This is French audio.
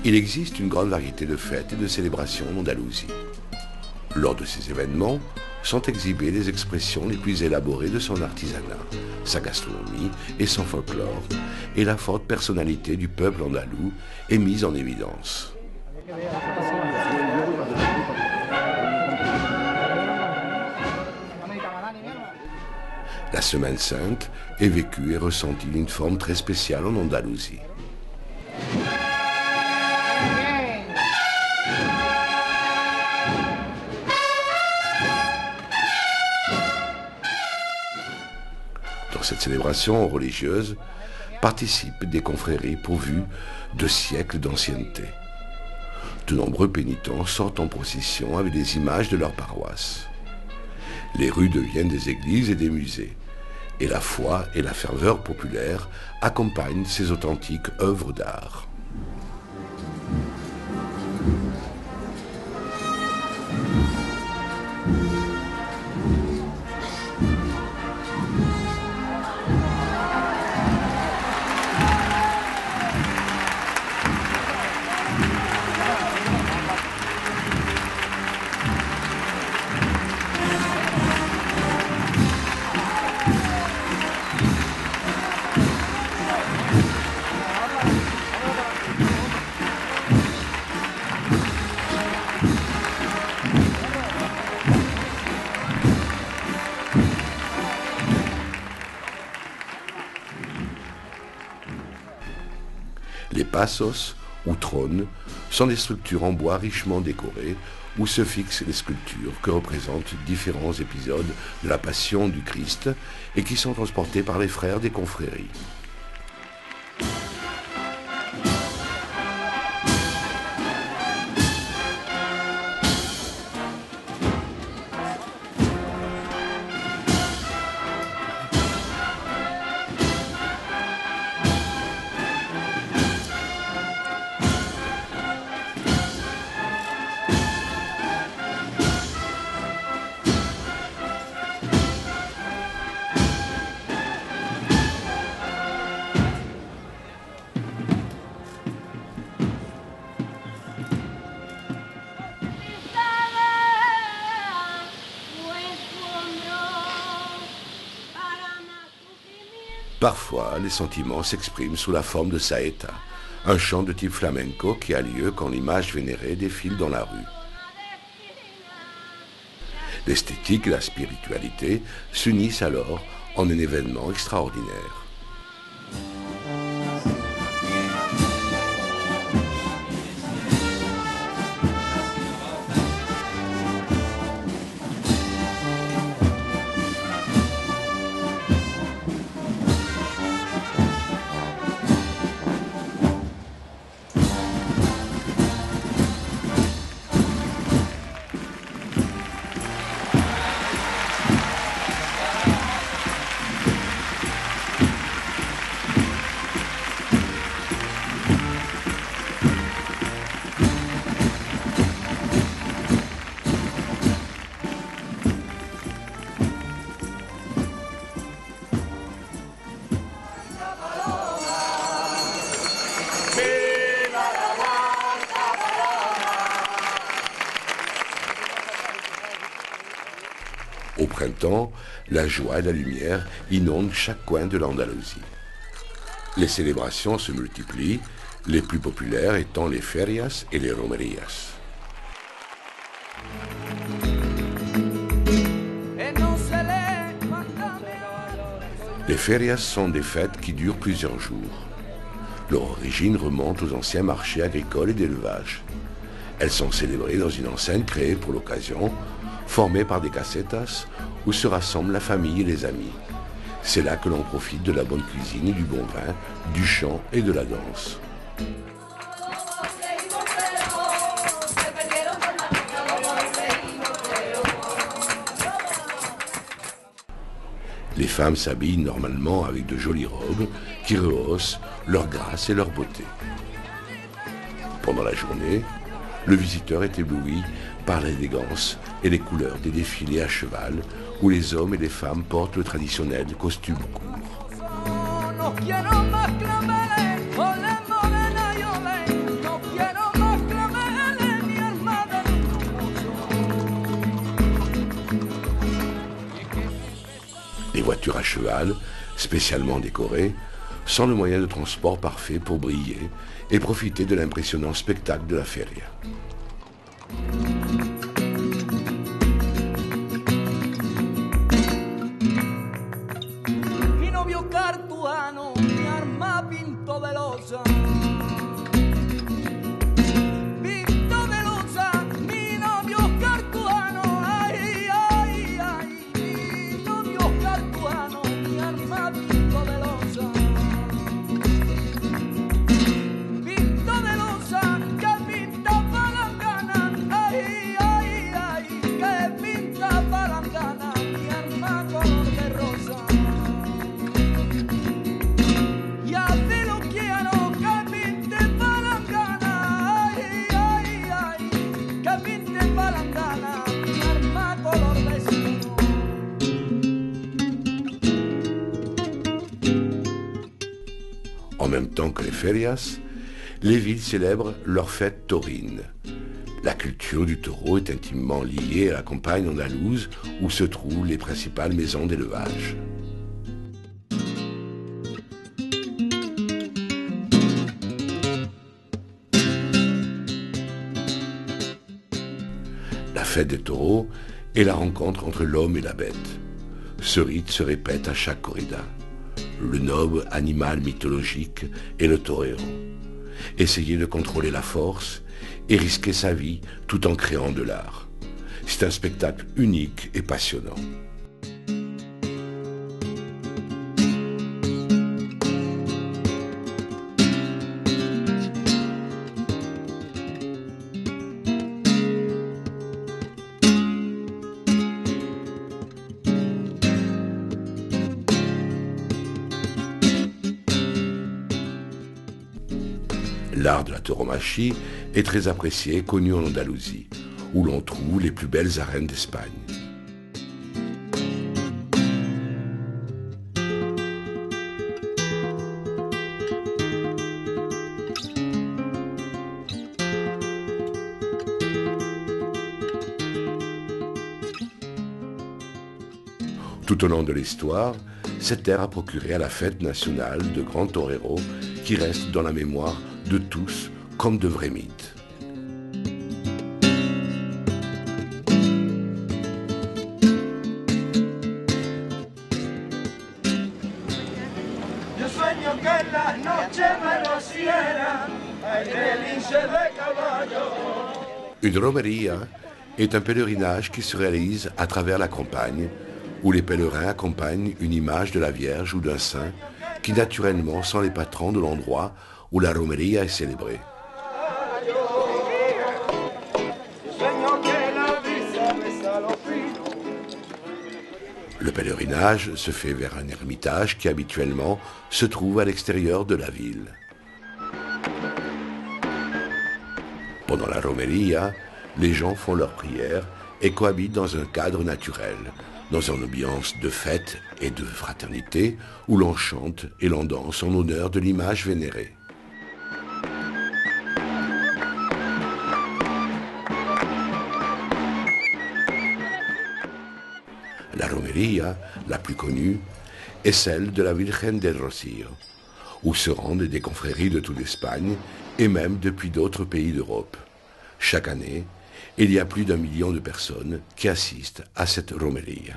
Il existe une grande variété de fêtes et de célébrations en Andalousie. Lors de ces événements, sont exhibées les expressions les plus élaborées de son artisanat, sa gastronomie et son folklore, et la forte personnalité du peuple andalou est mise en évidence. La Semaine Sainte est vécue et ressentie d'une forme très spéciale en Andalousie. Dans cette célébration religieuse participent des confréries pourvues de siècles d'ancienneté. De nombreux pénitents sortent en procession avec des images de leur paroisse. Les rues deviennent des églises et des musées, et la foi et la ferveur populaire accompagnent ces authentiques œuvres d'art. Les passos, ou trônes, sont des structures en bois richement décorées où se fixent les sculptures que représentent différents épisodes de la Passion du Christ et qui sont transportés par les frères des confréries. Parfois, les sentiments s'expriment sous la forme de saeta, un chant de type flamenco qui a lieu quand l'image vénérée défile dans la rue. L'esthétique et la spiritualité s'unissent alors en un événement extraordinaire. Au printemps, la joie et la lumière inondent chaque coin de l'Andalousie. Les célébrations se multiplient, les plus populaires étant les ferias et les romerías. Les ferias sont des fêtes qui durent plusieurs jours. Leur origine remonte aux anciens marchés agricoles et d'élevage. Elles sont célébrées dans une enceinte créée pour l'occasion, formée par des casetas où se rassemblent la famille et les amis. C'est là que l'on profite de la bonne cuisine et du bon vin, du chant et de la danse. Les femmes s'habillent normalement avec de jolies robes qui rehaussent leur grâce et leur beauté. Pendant la journée, le visiteur est ébloui par l'élégance et les couleurs des défilés à cheval où les hommes et les femmes portent le traditionnel costume court. voitures à cheval, spécialement décorées, sont le moyen de transport parfait pour briller et profiter de l'impressionnant spectacle de la feria. Mi novio cartuano mi arma pinto de losa. Pinto de losa, mi novio cartuano, ay, ay, ay. Mi novio cartuano mi arma pinto de losa. Pinto de losa, que pinta palangana, ay, ay, ay. Que pinta palangana, mi arma color de rosa. En même temps que les ferias, les villes célèbrent leur fête taurine. La culture du taureau est intimement liée à la campagne andalouse où se trouvent les principales maisons d'élevage. La fête des taureaux est la rencontre entre l'homme et la bête. Ce rite se répète à chaque corrida. Le noble animal mythologique est le torero. Essayer de contrôler la force et risquer sa vie tout en créant de l'art. C'est un spectacle unique et passionnant. L'art de la tauromachie est très apprécié et connu en Andalousie, où l'on trouve les plus belles arènes d'Espagne. Tout au long de l'histoire, cette terre a procuré à la fête nationale de grands toreros qui restent dans la mémoire de tous comme de vrais mythes. Une romería est un pèlerinage qui se réalise à travers la campagne, où les pèlerins accompagnent une image de la Vierge ou d'un saint qui naturellement sont les patrons de l'endroit où la romería est célébrée. Le pèlerinage se fait vers un ermitage qui habituellement se trouve à l'extérieur de la ville. Pendant la romería, les gens font leurs prières et cohabitent dans un cadre naturel, dans une ambiance de fête et de fraternité où l'on chante et l'on danse en honneur de l'image vénérée. La romería, la plus connue, est celle de la Virgen del Rocío, où se rendent des confréries de toute l'Espagne et même depuis d'autres pays d'Europe. Chaque année, il y a plus d'1 million de personnes qui assistent à cette romería.